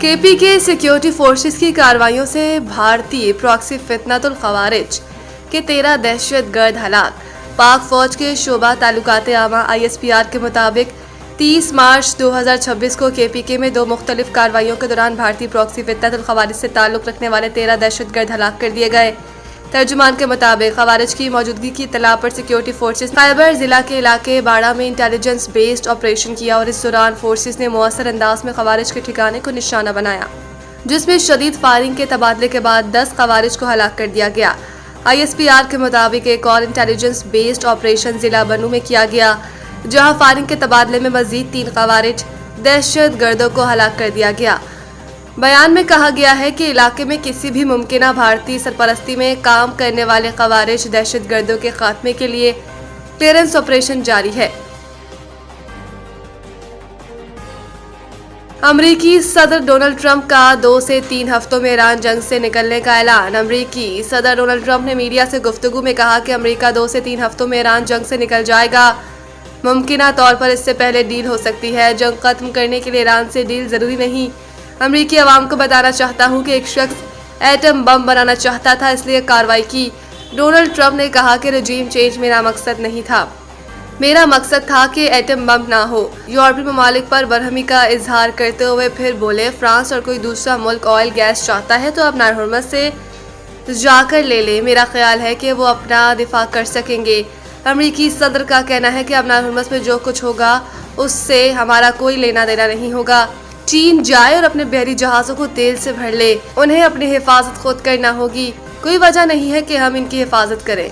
KP के security forces की कार्रवाइयों से भारतीय प्रॉक्सी फितनतुल खवारिज के 13 दहशतगर्द हलाक। पाक फौज के शोबा तालुकात आमा ISPR के मुताबिक 30 मार्च 2026 को केपीके में 2 मुख्तलिफ कार्रवाइयों के दौरान भारतीय प्रॉक्सी फितनतुल खवारिज से ताल्लुक रखने वाले 13 दहशतगर्द हलाक कर दिए गए। तर्जुमान के मुताबिक खवारिज की मौजूदगी की इत्तला पर सिक्योरिटी फोर्सेस खैबर जिला के इलाके बाड़ा में इंटेलिजेंस बेस्ड ऑपरेशन किया और इस दौरान फोर्सेस ने मुअस्सर अंदाज में खवारिज के ठिकाने को निशाना बनाया, जिसमें शदीद फायरिंग के तबादले के बाद 10 खवारिज को हलाक कर दिया गया। ISPR के मुताबिक एक और इंटेलिजेंस बेस्ड ऑपरेशन जिला बनू में किया गया, जहां फायरिंग के तबादले में मजीद 3 खवारिज दहशतगर्दों को हलाक कर दिया गया। बयान में कहा गया है कि इलाके में किसी भी मुमकिना भारतीय सरपरस्ती में काम करने वाले खवारिज दहशतगर्दों के खात्मे के लिए क्लियरेंस ऑपरेशन जारी है। अमरीकी सदर डोनाल्ड ट्रंप का 2 से 3 हफ्तों में ईरान जंग से निकलने का ऐलान। अमरीकी सदर डोनाल्ड ट्रंप ने मीडिया से गुफ्तगू में कहा कि अमरीका 2 से 3 हफ्तों में ईरान जंग से निकल जाएगा। मुमकिना तौर पर इससे पहले डील हो सकती है। जंग खत्म करने के लिए ईरान से डील जरूरी नहीं। अमरीकी अवाम को बताना चाहता हूं कि एक शख्स एटम बम बनाना चाहता था, इसलिए कार्रवाई की। डोनाल्ड ट्रंप ने कहा कि रजीम चेंज मेरा मकसद नहीं था, मेरा मकसद था कि एटम बम ना हो। यूरोपीय ममालिक पर बरहमी का इजहार करते हुए फिर बोले, फ्रांस और कोई दूसरा मुल्क ऑयल गैस चाहता है तो अपना हुर्मत से जाकर ले ले। मेरा ख्याल है कि वो अपना दिफा कर सकेंगे। अमरीकी सदर का कहना है कि अपना हुर्मत में जो कुछ होगा उससे हमारा कोई लेना देना नहीं होगा। चीन जाए और अपने बहरी जहाजों को तेल से भर ले, उन्हें अपनी हिफाजत खुद करना होगी। कोई वजह नहीं है कि हम इनकी हिफाजत करें।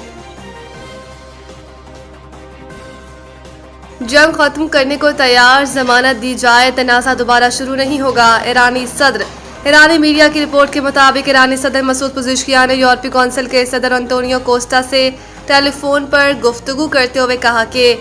जंग खत्म करने को तैयार, जमानत दी जाए, तनाज़ा दोबारा शुरू नहीं होगा। ईरानी सदर। ईरानी मीडिया की रिपोर्ट के मुताबिक ईरानी सदर मसूद पज़ेश्कियान ने यूरोपीय कौंसिल के सदर अंतोनियो कोस्टा से टेलीफोन पर गुफ्तगू करते हुए कहा कि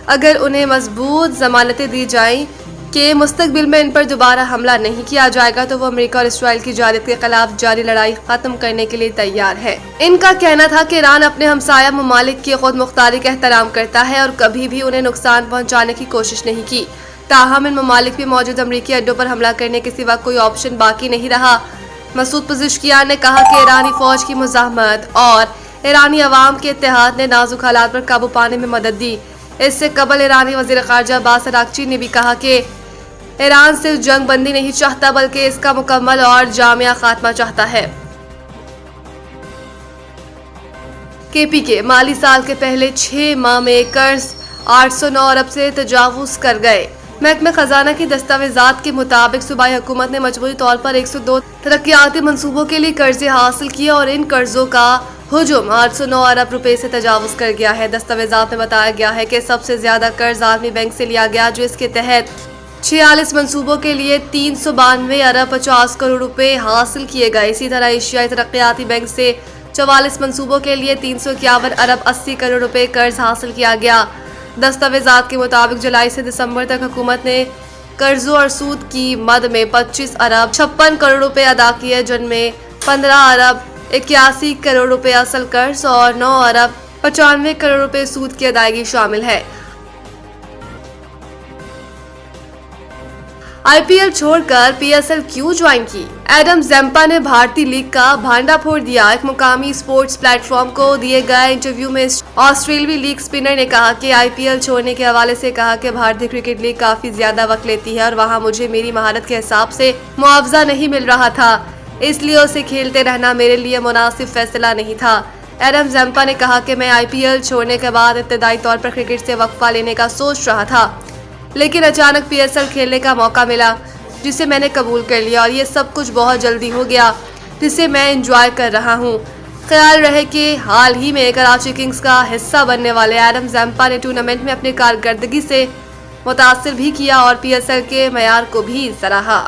अगर उन्हें मजबूत जमानतें दी जाएं कि मुस्तकबिल में इन पर दोबारा हमला नहीं किया जाएगा तो वो अमेरिका और इसराइल की जारत के खिलाफ जारी लड़ाई खत्म करने के लिए तैयार है। इनका कहना था कि ईरान अपने हमसाया ममालिक की खुद मुख्तारी का एहतराम करता है और कभी भी उन्हें नुकसान पहुंचाने की कोशिश नहीं की। ताहम इन ममालिक में मौजूद अमरीकी अड्डों पर हमला करने के सिवा कोई ऑप्शन बाकी नहीं रहा। मसूद पज़ेश्कियान ने कहा कि ईरानी फौज की मुज़ाहमत और ईरानी अवाम के इत्तेहाद ने नाजुक हालात पर काबू पाने में मदद दी। इससे कबल ईरानी वज़ीर ख़ारजा अब्बास अराग़ची ने भी कहा कि ईरान सिर्फ जंग बंदी नहीं चाहता बल्कि इसका मुकम्मल और जामिया खात्मा चाहता है। केपीके माली साल के पहले 6 माह में कर्ज 809 अरब से तजावुज कर गए। महकमे खजाना की दस्तावेजात के मुताबिक सूबाई हुकूमत ने मजबूरी तौर पर 102 तरक्याती मंसूबों के लिए कर्जे हासिल किए और इन कर्जों का हुजूम 809 अरब रुपए से तजावुज कर गया है। दस्तावेजात में बताया गया है कि सबसे ज्यादा कर्ज आलमी बैंक से लिया गया, जो इसके तहत 46 मंसूबों के लिए 392 अरब 50 करोड़ रुपए हासिल किए गए। इसी तरह एशियाई तरक्याती बैंक से 44 मंसूबों के लिए 351 अरब 80 करोड़ रुपए कर्ज हासिल किया गया। दस्तावेजात के मुताबिक जुलाई से दिसंबर तक हुकूमत ने कर्जों और सूद की मद में 25 अरब 56 करोड़ रुपए अदा किए, जिनमें 15 अरब 81 करोड़ रुपए असल कर्ज और 9 अरब 95 करोड़ रुपए सूद की अदायगी शामिल है। IPL छोड़कर PSL क्यों ज्वाइन की? एडम ज़ेम्पा ने भारतीय लीग का भांडा फोड़ दिया। एक मुकामी स्पोर्ट्स प्लेटफॉर्म को दिए गए इंटरव्यू में ऑस्ट्रेलियाई लीग स्पिनर ने कहा कि IPL छोड़ने के हवाले से कहा कि भारतीय क्रिकेट लीग काफी ज्यादा वक्त लेती है और वहां मुझे मेरी महारत के हिसाब से मुआवजा नहीं मिल रहा था, इसलिए उसे खेलते रहना मेरे लिए मुनासिब फैसला नहीं था। एडम ज़ेम्पा ने कहा कि मैं IPL छोड़ने के बाद इब्तदाई तौर पर क्रिकेट से वक्फा लेने का सोच रहा था, लेकिन अचानक PSL खेलने का मौका मिला जिसे मैंने कबूल कर लिया और ये सब कुछ बहुत जल्दी हो गया, जिसे मैं एंजॉय कर रहा हूँ। ख्याल रहे कि हाल ही में कराची किंग्स का हिस्सा बनने वाले एडम ज़ेम्पा ने टूर्नामेंट में अपनी कारकर्दगी से मुतासिर भी किया और PSL के मयार को भी सराहा।